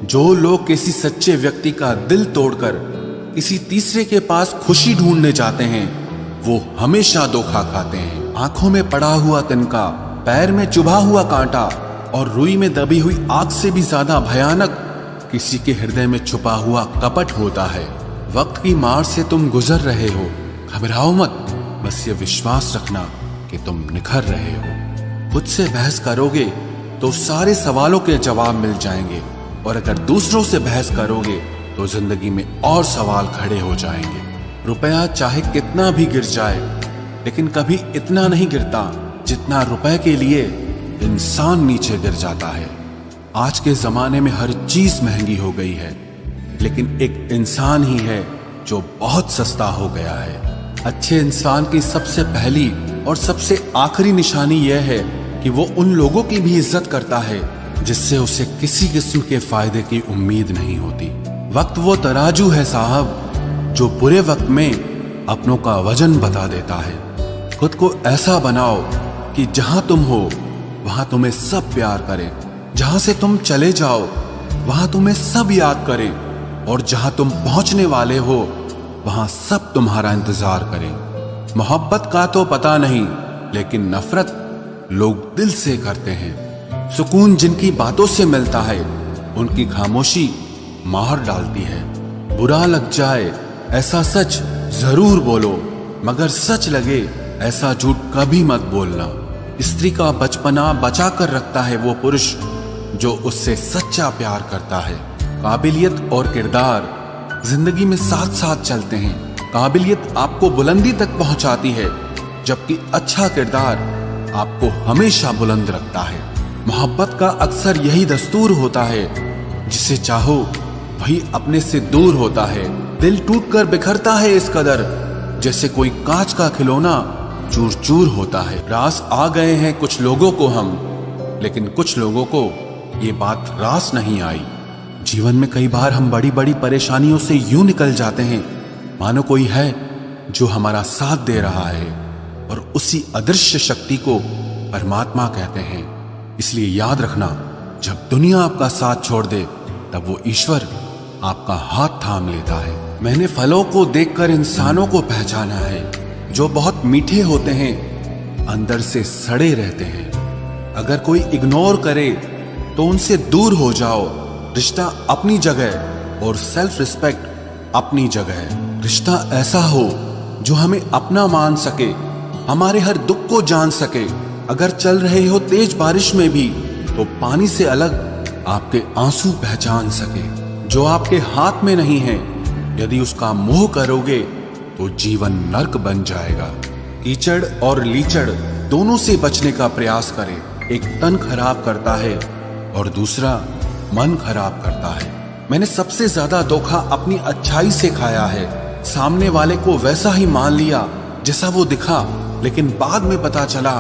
जो लोग किसी सच्चे व्यक्ति का दिल तोड़कर किसी तीसरे के पास खुशी ढूंढने जाते हैं, वो हमेशा धोखा खाते हैं। आंखों में पड़ा हुआ तिनका, पैर में चुभा हुआ कांटा और रुई में दबी हुई आग से भी ज्यादा भयानक किसी के हृदय में छुपा हुआ कपट होता है। वक्त की मार से तुम गुजर रहे हो, घबराओ मत, बस ये विश्वास रखना कि तुम निखर रहे हो। खुद से बहस करोगे तो सारे सवालों के जवाब मिल जाएंगे, और अगर दूसरों से बहस करोगे तो जिंदगी में और सवाल खड़े हो जाएंगे। रुपया चाहे कितना भी गिर जाए, लेकिन कभी इतना नहीं गिरता जितना रुपए के लिए इंसान नीचे गिर जाता है। आज के जमाने में हर चीज महंगी हो गई है, लेकिन एक इंसान ही है जो बहुत सस्ता हो गया है। अच्छे इंसान की सबसे पहली और सबसे आखिरी निशानी यह है कि वो उन लोगों की भी इज्जत करता है जिससे उसे किसी किस्म के फायदे की उम्मीद नहीं होती। वक्त वो तराजू है साहब, जो बुरे वक्त में अपनों का वजन बता देता है। खुद को ऐसा बनाओ कि जहां तुम हो वहां तुम्हें सब प्यार करें, जहां से तुम चले जाओ वहां तुम्हें सब याद करें, और जहां तुम पहुंचने वाले हो वहां सब तुम्हारा इंतजार करें। मोहब्बत का तो पता नहीं, लेकिन नफरत लोग दिल से करते हैं। सुकून जिनकी बातों से मिलता है, उनकी खामोशी मार डालती है। बुरा लग जाए ऐसा सच जरूर बोलो, मगर सच लगे ऐसा झूठ कभी मत बोलना। स्त्री का बचपना बचा कर रखता है वो पुरुष जो उससे सच्चा प्यार करता है। काबिलियत और किरदार जिंदगी में साथ साथ चलते हैं। काबिलियत आपको बुलंदी तक पहुंचाती है, जबकि अच्छा किरदार आपको हमेशा बुलंद रखता है। मोहब्बत का अक्सर यही दस्तूर होता है, जिसे चाहो वही अपने से दूर होता है। दिल टूटकर बिखरता है इस कदर, जैसे कोई कांच का खिलौना चूर चूर होता है। रास आ गए हैं कुछ लोगों को हम, लेकिन कुछ लोगों को ये बात रास नहीं आई। जीवन में कई बार हम बड़ी बड़ी परेशानियों से यूं निकल जाते हैं मानो कोई है जो हमारा साथ दे रहा है, और उसी अदृश्य शक्ति को परमात्मा कहते हैं। इसलिए याद रखना, जब दुनिया आपका साथ छोड़ दे तब वो ईश्वर आपका हाथ थाम लेता है। मैंने फलों को देखकर इंसानों को पहचाना है, जो बहुत मीठे होते हैं अंदर से सड़े रहते हैं। अगर कोई इग्नोर करे तो उनसे दूर हो जाओ। रिश्ता अपनी जगह और सेल्फ रिस्पेक्ट अपनी जगह। रिश्ता ऐसा हो जो हमें अपना मान सके, हमारे हर दुख को जान सके। अगर चल रहे हो तेज बारिश में भी तो पानी से अलग आपके आंसू पहचान सके। जो आपके हाथ में नहीं है, यदि उसका मोह करोगे तो जीवन नर्क बन जाएगा। कीचड़ और लीचड़ दोनों से बचने का प्रयास करें। एक तन खराब करता है और दूसरा मन खराब करता है। मैंने सबसे ज्यादा धोखा अपनी अच्छाई से खाया है। सामने वाले को वैसा ही मान लिया जैसा वो दिखा, लेकिन बाद में पता चला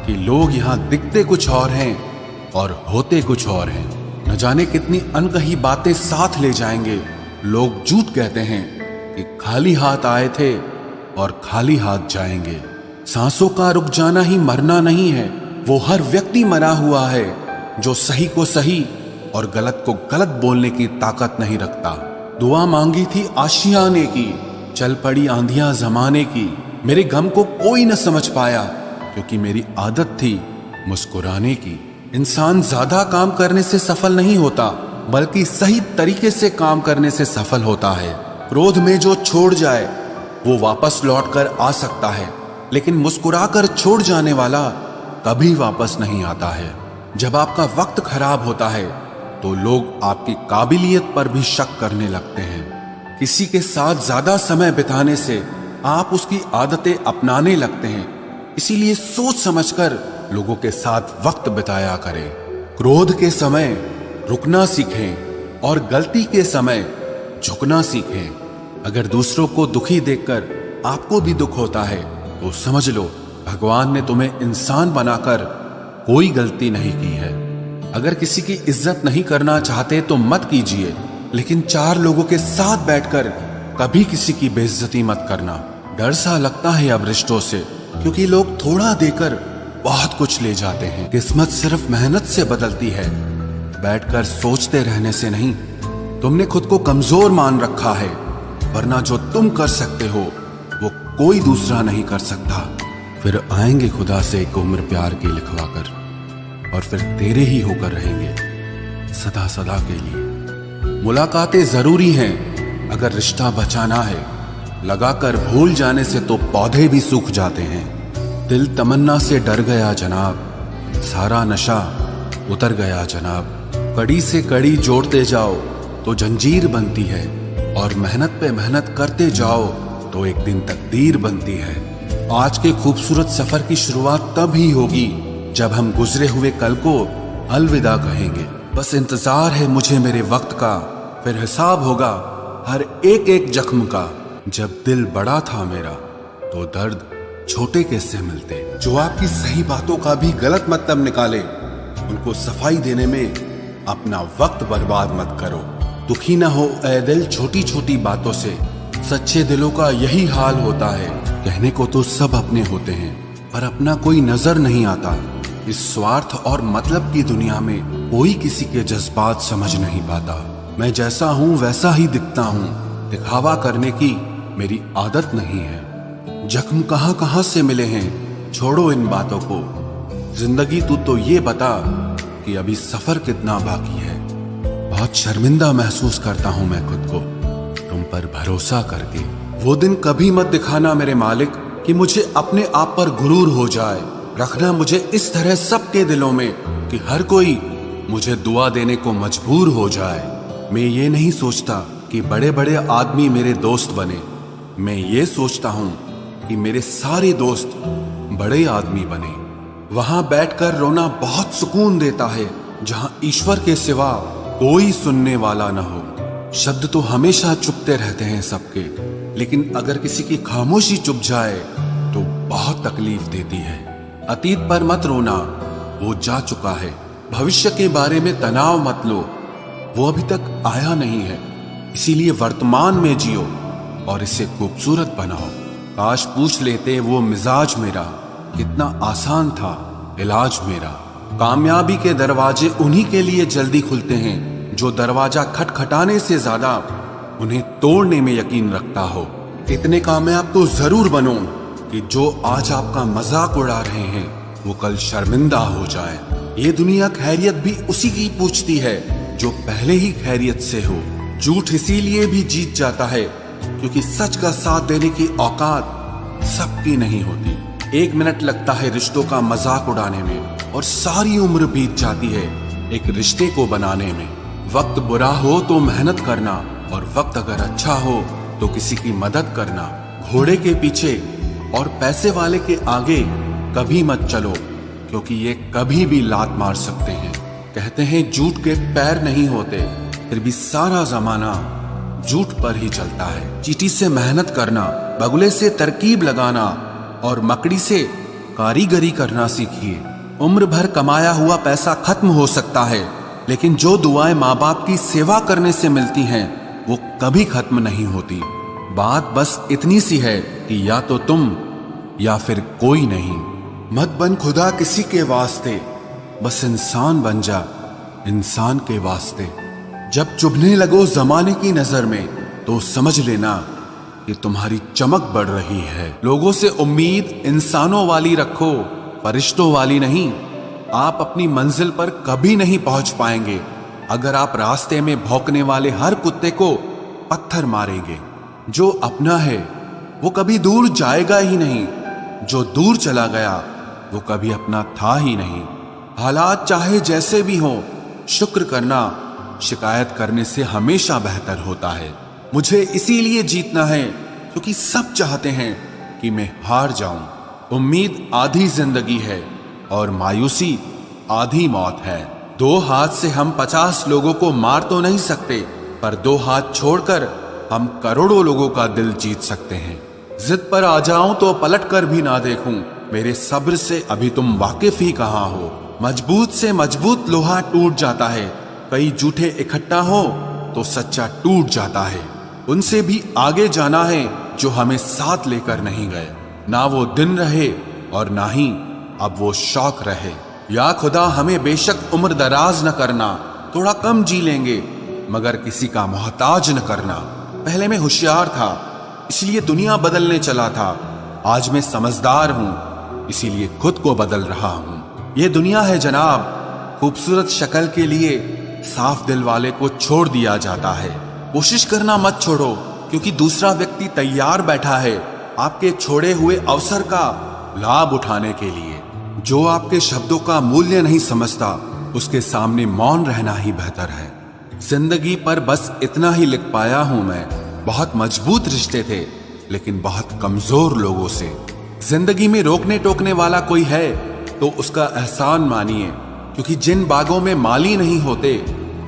कि लोग यहाँ दिखते कुछ और हैं और होते कुछ और हैं। न जाने कितनी अनकही बातें साथ ले जाएंगे। लोग झूठ कहते हैं कि खाली हाथ आए थे और खाली हाथ जाएंगे। सांसों का रुक जाना ही मरना नहीं है, वो हर व्यक्ति मरा हुआ है जो सही को सही और गलत को गलत बोलने की ताकत नहीं रखता। दुआ मांगी थी आशियाने की, चल पड़ी आंधियां जमाने की। मेरे गम को कोई न समझ पाया, क्योंकि मेरी आदत थी मुस्कुराने की। इंसान ज्यादा काम करने से सफल नहीं होता, बल्कि सही तरीके से काम करने से सफल होता है। क्रोध में जो छोड़ जाए वो वापस लौट कर आ सकता है, लेकिन मुस्कुराकर छोड़ जाने वाला कभी वापस नहीं आता है। जब आपका वक्त खराब होता है तो लोग आपकी काबिलियत पर भी शक करने लगते हैं। किसी के साथ ज्यादा समय बिताने से आप उसकी आदतें अपनाने लगते हैं। इसीलिए सोच समझकर लोगों के साथ वक्त बिताया करें। क्रोध के समय रुकना सीखें और गलती के समय झुकना सीखें। अगर दूसरों को दुखी देखकर आपको भी दुख होता है तो समझ लो भगवान ने तुम्हें इंसान बनाकर कोई गलती नहीं की है। अगर किसी की इज्जत नहीं करना चाहते तो मत कीजिए, लेकिन चार लोगों के साथ बैठकर कभी किसी की बेइज्जती मत करना। डर सा लगता है अब रिश्तों से, क्योंकि लोग थोड़ा देकर बहुत कुछ ले जाते हैं। किस्मत सिर्फ मेहनत से बदलती है, बैठकर सोचते रहने से नहीं। तुमने खुद को कमजोर मान रखा है, वरना जो तुम कर सकते हो वो कोई दूसरा नहीं कर सकता। फिर आएंगे खुदा से एक उम्र प्यार की लिखवा कर, और फिर तेरे ही होकर रहेंगे सदा सदा के लिए। मुलाकातें जरूरी हैं अगर रिश्ता बचाना है, लगाकर भूल जाने से तो पौधे भी सूख जाते हैं। दिल तमन्ना से डर गया जनाब, सारा नशा उतर गया जनाब। कड़ी से कड़ी जोड़ते जाओ तो जंजीर बनती है, और मेहनत पे मेहनत करते जाओ तो एक दिन तकदीर बनती है। आज के खूबसूरत सफर की शुरुआत तब ही होगी जब हम गुजरे हुए कल को अलविदा कहेंगे। बस इंतजार है मुझे मेरे वक्त का, फिर हिसाब होगा हर एक एक जख्म का। जब दिल बड़ा था मेरा तो दर्द छोटे कैसे मिलते। जो आपकी सही बातों का भी गलत मतलब निकाले, उनको सफाई देने में अपना वक्त बर्बाद मत करो। दुखी ना हो ऐ दिल छोटी छोटी बातों से, सच्चे दिलों का यही हाल होता है। कहने को तो सब अपने होते हैं, पर अपना कोई नजर नहीं आता। इस स्वार्थ और मतलब की दुनिया में कोई किसी के जज्बात समझ नहीं पाता। मैं जैसा हूँ वैसा ही दिखता हूँ, दिखावा करने की मेरी आदत नहीं है। जख्म कहाँ कहाँ से मिले हैं, छोड़ो इन बातों को। जिंदगी तू तो ये बता कि अभी सफर कितना बाकी है। बहुत शर्मिंदा महसूस करता हूं मैं खुद को तुम पर भरोसा करके। वो दिन कभी मत दिखाना मेरे मालिक कि मुझे अपने आप पर गुरूर हो जाए। रखना मुझे इस तरह सबके दिलों में कि हर कोई मुझे दुआ देने को मजबूर हो जाए। मैं ये नहीं सोचता कि बड़े बड़े आदमी मेरे दोस्त बने, मैं ये सोचता हूं कि मेरे सारे दोस्त बड़े आदमी बने। वहां बैठकर रोना बहुत सुकून देता है जहां ईश्वर के सिवा कोई सुनने वाला न हो। शब्द तो हमेशा चुपते रहते हैं सबके, लेकिन अगर किसी की खामोशी चुप जाए तो बहुत तकलीफ देती है। अतीत पर मत रोना, वो जा चुका है। भविष्य के बारे में तनाव मत लो, वो अभी तक आया नहीं है। इसीलिए वर्तमान में जियो और इसे खूबसूरत बनाओ। काश पूछ लेते वो मिजाज मेरा कितना आसान था इलाज मेरा। कामयाबी के दरवाजे उन्हीं के लिए जल्दी खुलते हैं जो दरवाजा खटखटाने से ज्यादा उन्हें तोड़ने में यकीन रखता हो। इतने कामयाब तो जरूर बनो कि जो आज आपका मजाक उड़ा रहे हैं वो कल शर्मिंदा हो जाए। ये दुनिया खैरियत भी उसी की पूछती है जो पहले ही खैरियत से हो। झूठ इसीलिए भी जीत जाता है क्योंकि सच का साथ देने की औकात सबकी नहीं होती। 1 मिनट लगता है रिश्तों का मजाक उड़ाने में और सारी उम्र बीत जाती है एक रिश्ते को बनाने में। वक्त बुरा हो तो मेहनत करना और वक्त अगर अच्छा हो तो किसी की मदद करना। घोड़े के पीछे और पैसे वाले के आगे कभी मत चलो क्योंकि ये कभी भी लात मार सकते हैं। कहते हैं झूठ के पैर नहीं होते, फिर भी सारा जमाना झूठ पर ही चलता है। चींटी से मेहनत करना, बगुले से तरकीब लगाना और मकड़ी से कारीगरी करना सीखिए। उम्र भर कमाया हुआ पैसा खत्म हो सकता है, लेकिन जो दुआएं माँ बाप की सेवा करने से मिलती हैं वो कभी खत्म नहीं होती। बात बस इतनी सी है कि या तो तुम या फिर कोई नहीं। मत बन खुदा किसी के वास्ते, बस इंसान बन जा इंसान के वास्ते। जब चुभने लगो जमाने की नजर में तो समझ लेना कि तुम्हारी चमक बढ़ रही है। लोगों से उम्मीद इंसानों वाली रखो, फरिश्तों वाली नहीं। आप अपनी मंजिल पर कभी नहीं पहुंच पाएंगे अगर आप रास्ते में भौंकने वाले हर कुत्ते को पत्थर मारेंगे। जो अपना है वो कभी दूर जाएगा ही नहीं, जो दूर चला गया वो कभी अपना था ही नहीं। हालात चाहे जैसे भी हो, शुक्र करना शिकायत करने से हमेशा बेहतर होता है। मुझे इसीलिए जीतना है क्योंकि सब चाहते हैं कि मैं हार जाऊं। उम्मीद आधी जिंदगी है और मायूसी आधी मौत है। 2 हाथ से हम 50 लोगों को मार तो नहीं सकते, पर 2 हाथ छोड़कर हम करोड़ों लोगों का दिल जीत सकते हैं। जिद पर आ जाऊं तो पलट कर भी ना देखूं, मेरे सब्र से अभी तुम वाकिफ ही कहां हो। मजबूत से मजबूत लोहा टूट जाता है, कई झूठे इकट्ठा हो तो सच्चा टूट जाता है। उनसे भी आगे जाना है जो हमें साथ लेकर नहीं गए। ना वो दिन रहे और ना ही अब वो शौक रहे। या खुदा हमें बेशक उम्र दराज न करना, थोड़ा कम जी लेंगे, मगर किसी का मोहताज न करना। पहले मैं होशियार था, इसलिए दुनिया बदलने चला था। आज मैं समझदार हूं, इसीलिए खुद को बदल रहा हूं। ये दुनिया है जनाब, खूबसूरत शक्ल के लिए साफ दिल वाले को छोड़ दिया जाता है। कोशिश करना मत छोड़ो, क्योंकि दूसरा व्यक्ति तैयार बैठा है आपके छोड़े हुए अवसर का लाभ उठाने के लिए। जो आपके शब्दों का मूल्य नहीं समझता, उसके सामने मौन रहना ही बेहतर है। जिंदगी पर बस इतना ही लिख पाया हूं मैं, बहुत मजबूत रिश्ते थे लेकिन बहुत कमजोर लोगों से। जिंदगी में रोकने टोकने वाला कोई है तो उसका एहसान मानिए, क्योंकि जिन बागों में माली नहीं होते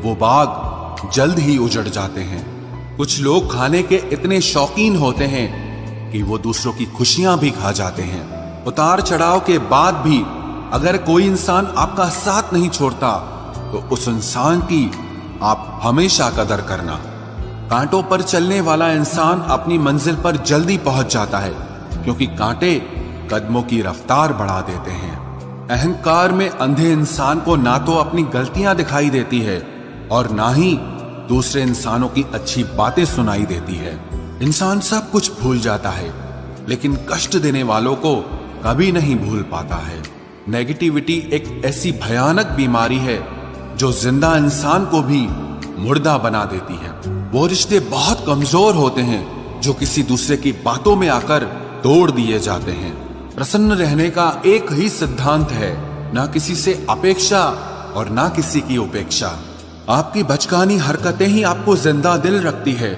वो बाग जल्द ही उजड़ जाते हैं। कुछ लोग खाने के इतने शौकीन होते हैं कि वो दूसरों की खुशियां भी खा जाते हैं। उतार चढ़ाव के बाद भी अगर कोई इंसान आपका साथ नहीं छोड़ता तो उस इंसान की आप हमेशा कदर करना। कांटों पर चलने वाला इंसान अपनी मंजिल पर जल्दी पहुंच जाता है, क्योंकि कांटे कदमों की रफ्तार बढ़ा देते हैं। अहंकार में अंधे इंसान को ना तो अपनी गलतियां दिखाई देती है और ना ही दूसरे इंसानों की अच्छी बातें सुनाई देती है। इंसान सब कुछ भूल जाता है, लेकिन कष्ट देने वालों को कभी नहीं भूल पाता है। नेगेटिविटी एक ऐसी भयानक बीमारी है जो जिंदा इंसान को भी मुर्दा बना देती है। वो रिश्ते बहुत कमजोर होते हैं जो किसी दूसरे की बातों में आकर तोड़ दिए जाते हैं। प्रसन्न रहने का एक ही सिद्धांत है, ना किसी से अपेक्षा और ना किसी की उपेक्षा। आपकी बचकानी हरकतें ही आपको जिंदा दिल रखती है,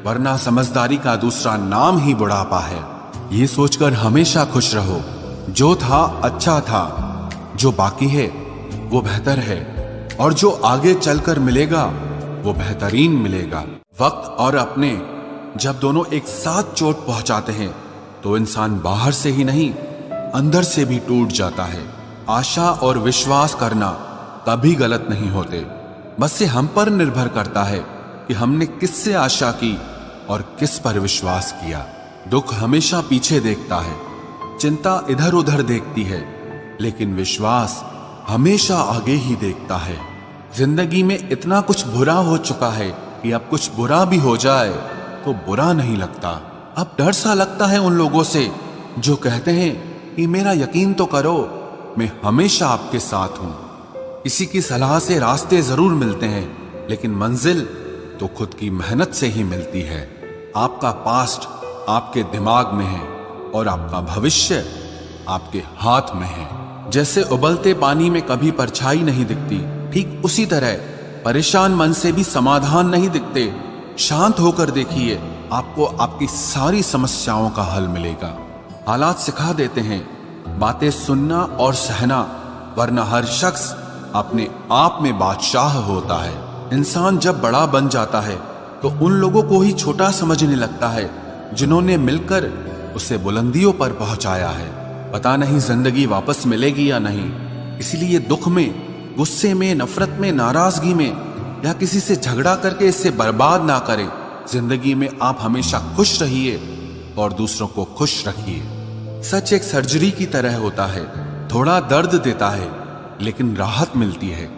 वरना समझदारी का दूसरा नाम ही बुढ़ापा है। ये सोचकर हमेशा खुश रहो, जो था अच्छा था, जो बाकी है वो बेहतर है, और जो आगे चलकर मिलेगा वो बेहतरीन मिलेगा। वक्त और अपने जब दोनों एक साथ चोट पहुंचाते हैं तो इंसान बाहर से ही नहीं अंदर से भी टूट जाता है। आशा और विश्वास करना कभी गलत नहीं होते, बस ये हम पर निर्भर करता है कि हमने किससे आशा की और किस पर विश्वास किया। दुख हमेशा पीछे देखता है, चिंता इधर उधर देखती है, लेकिन विश्वास हमेशा आगे ही देखता है। जिंदगी में इतना कुछ बुरा हो चुका है कि अब कुछ बुरा भी हो जाए तो बुरा नहीं लगता। अब डर सा लगता है उन लोगों से जो कहते हैं कि मेरा यकीन तो करो, मैं हमेशा आपके साथ हूं। किसी की सलाह से रास्ते जरूर मिलते हैं, लेकिन मंजिल तो खुद की मेहनत से ही मिलती है। आपका पास्ट आपके दिमाग में है और आपका भविष्य आपके हाथ में है। जैसे उबलते पानी में कभी परछाई नहीं दिखती, ठीक उसी तरह परेशान मन से भी समाधान नहीं दिखते। शांत होकर देखिए, आपको आपकी सारी समस्याओं का हल मिलेगा। हालात सिखा देते हैं बातें सुनना और सहना, वरना हर शख्स अपने आप में बादशाह होता है। इंसान जब बड़ा बन जाता है तो उन लोगों को ही छोटा समझने लगता है जिन्होंने मिलकर उसे बुलंदियों पर पहुंचाया है। पता नहीं जिंदगी वापस मिलेगी या नहीं, इसलिए दुख में, गुस्से में, नफरत में, नाराजगी में या किसी से झगड़ा करके इससे बर्बाद ना करें। जिंदगी में आप हमेशा खुश रहिए और दूसरों को खुश रखिए। सच एक सर्जरी की तरह होता है, थोड़ा दर्द देता है लेकिन राहत मिलती है।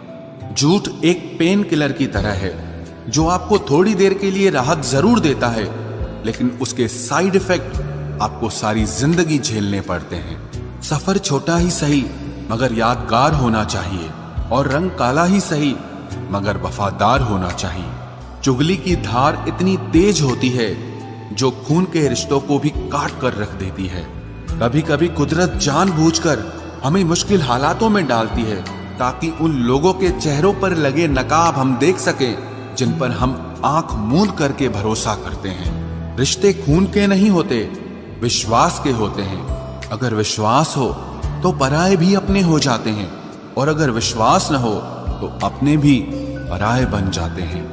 झूठ एक पेन किलर की तरह है जो आपको थोड़ी देर के लिए राहत जरूर देता है, लेकिन उसके साइड इफेक्ट आपको सारी जिंदगी झेलने पड़ते हैं। सफर छोटा ही सही मगर यादगार होना चाहिए, और रंग काला ही सही मगर वफादार होना चाहिए। चुगली की धार इतनी तेज होती है जो खून के रिश्तों को भी काट कर रख देती है। कभी कभी कुदरत जानबूझकर हमें मुश्किल हालातों में डालती है ताकि उन लोगों के चेहरों पर लगे नकाब हम देख सकें जिन पर हम आंख मूंद करके भरोसा करते हैं। रिश्ते खून के नहीं होते, विश्वास के होते हैं। अगर विश्वास हो तो पराये भी अपने हो जाते हैं, और अगर विश्वास न हो तो अपने भी पराये बन जाते हैं।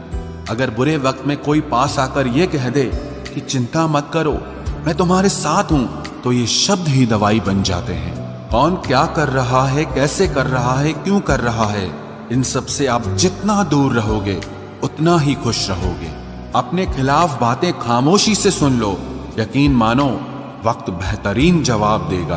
अगर बुरे वक्त में कोई पास आकर यह कह दे कि चिंता मत करो, मैं तुम्हारे साथ हूं, तो ये शब्द ही दवाई बन जाते हैं। कौन क्या कर रहा है, कैसे कर रहा है, क्यों कर रहा है, इन सब से आप जितना दूर रहोगे उतना ही खुश रहोगे। अपने खिलाफ बातें खामोशी से सुन लो, यकीन मानो वक्त बेहतरीन जवाब देगा।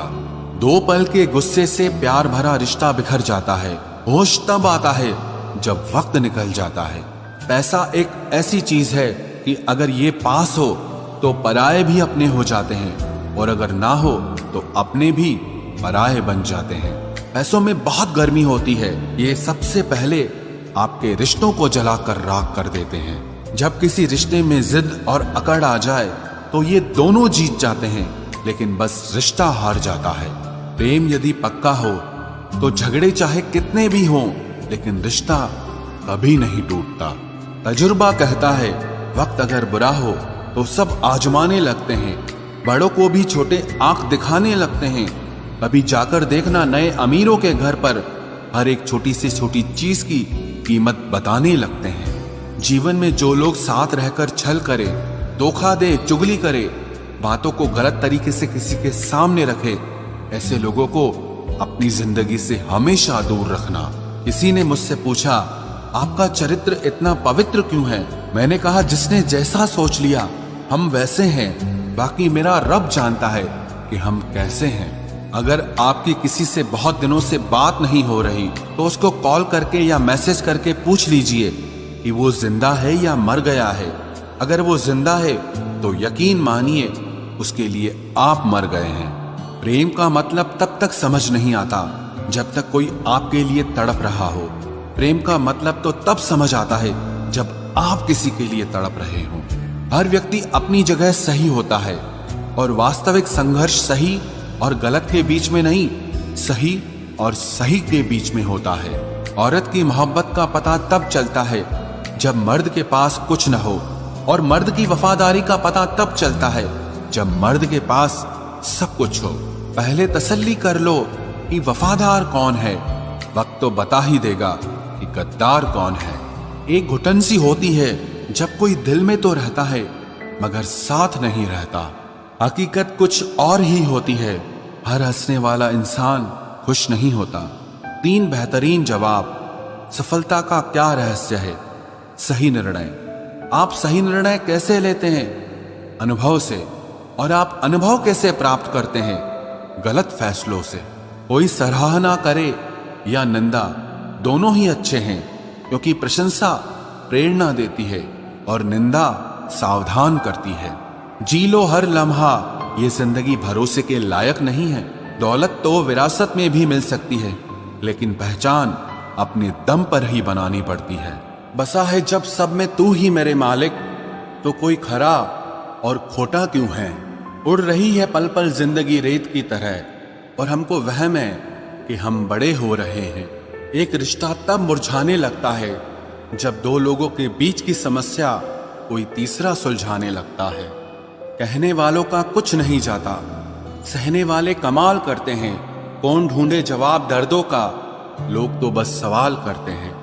दो पल के गुस्से से प्यार भरा रिश्ता बिखर जाता है। होश तब आता है जब वक्त निकल जाता है। पैसा एक ऐसी चीज है कि अगर ये पास हो तो पराये भी अपने हो जाते हैं, और अगर ना हो तो अपने भी पराये बन जाते हैं। पैसों में बहुत गर्मी होती है, ये सबसे पहले आपके रिश्तों को जलाकर राख कर देते हैं। जब किसी रिश्ते में जिद और अकड़ आ जाए तो ये दोनों जीत जाते हैं, लेकिन बस रिश्ता हार जाता है। प्रेम यदि पक्का हो तो झगड़े चाहे कितने भी हों, लेकिन रिश्ता कभी नहीं टूटता। तजुर्बा कहता है वक्त अगर बुरा हो तो सब आजमाने लगते हैं, बड़ों को भी छोटे आंख दिखाने लगते हैं। कभी जाकर देखना नए अमीरों के घर पर हर एक छोटी से छोटी चीज की कीमत बताने लगते हैं। जीवन में जो लोग साथ रहकर छल करे, धोखा दे, चुगली करे, बातों को गलत तरीके से किसी के सामने रखे, ऐसे लोगों को अपनी जिंदगी से हमेशा दूर रखना। किसी ने मुझसे पूछा, आपका चरित्र इतना पवित्र क्यों है? मैंने कहा, जिसने जैसा सोच लिया हम वैसे हैं, बाकी मेरा रब जानता है कि हम कैसे हैं। अगर आपकी किसी से बहुत दिनों से बात नहीं हो रही तो उसको कॉल करके या मैसेज करके पूछ लीजिए कि वो जिंदा है या मर गया है। अगर वो जिंदा है तो यकीन मानिए उसके लिए आप मर गए हैं। प्रेम का मतलब तब तक समझ नहीं आता जब तक कोई आपके लिए तड़प रहा हो। प्रेम का मतलब तो तब समझ आता है जब आप किसी के लिए तड़प रहे हो। हर व्यक्ति अपनी जगह सही होता है, और वास्तविक संघर्ष सही और गलत के बीच में नहीं, सही और सही के बीच में होता है। औरत की मोहब्बत का पता तब चलता है जब मर्द के पास कुछ न हो, और मर्द की वफादारी का पता तब चलता है जब मर्द के पास सब कुछ हो। पहले तसल्ली कर लो कि वफादार कौन है, वक्त तो बता ही देगा कि गद्दार कौन है। एक घुटन सी होती है जब कोई दिल में तो रहता है मगर साथ नहीं रहता। हकीकत कुछ और ही होती है, हर हंसने वाला इंसान खुश नहीं होता। 3 बेहतरीन जवाब। सफलता का क्या रहस्य है? सही निर्णय। आप सही निर्णय कैसे लेते हैं? अनुभव से। और आप अनुभव कैसे प्राप्त करते हैं? गलत फैसलों से। कोई सराहना करे या निंदा, दोनों ही अच्छे हैं, क्योंकि प्रशंसा प्रेरणा देती है और निंदा सावधान करती है। जी लो हर लम्हा, ये जिंदगी भरोसे के लायक नहीं है। दौलत तो विरासत में भी मिल सकती है, लेकिन पहचान अपने दम पर ही बनानी पड़ती है। बसा है जब सब में तू ही मेरे मालिक, तो कोई खरा और खोटा क्यों है? उड़ रही है पल पल जिंदगी रेत की तरह, और हमको वहम है कि हम बड़े हो रहे हैं। एक रिश्ता तब मुरझाने लगता है जब 2 लोगों के बीच की समस्या कोई तीसरा सुलझाने लगता है। कहने वालों का कुछ नहीं जाता, सहने वाले कमाल करते हैं। कौन ढूंढे जवाब दर्दों का, लोग तो बस सवाल करते हैं।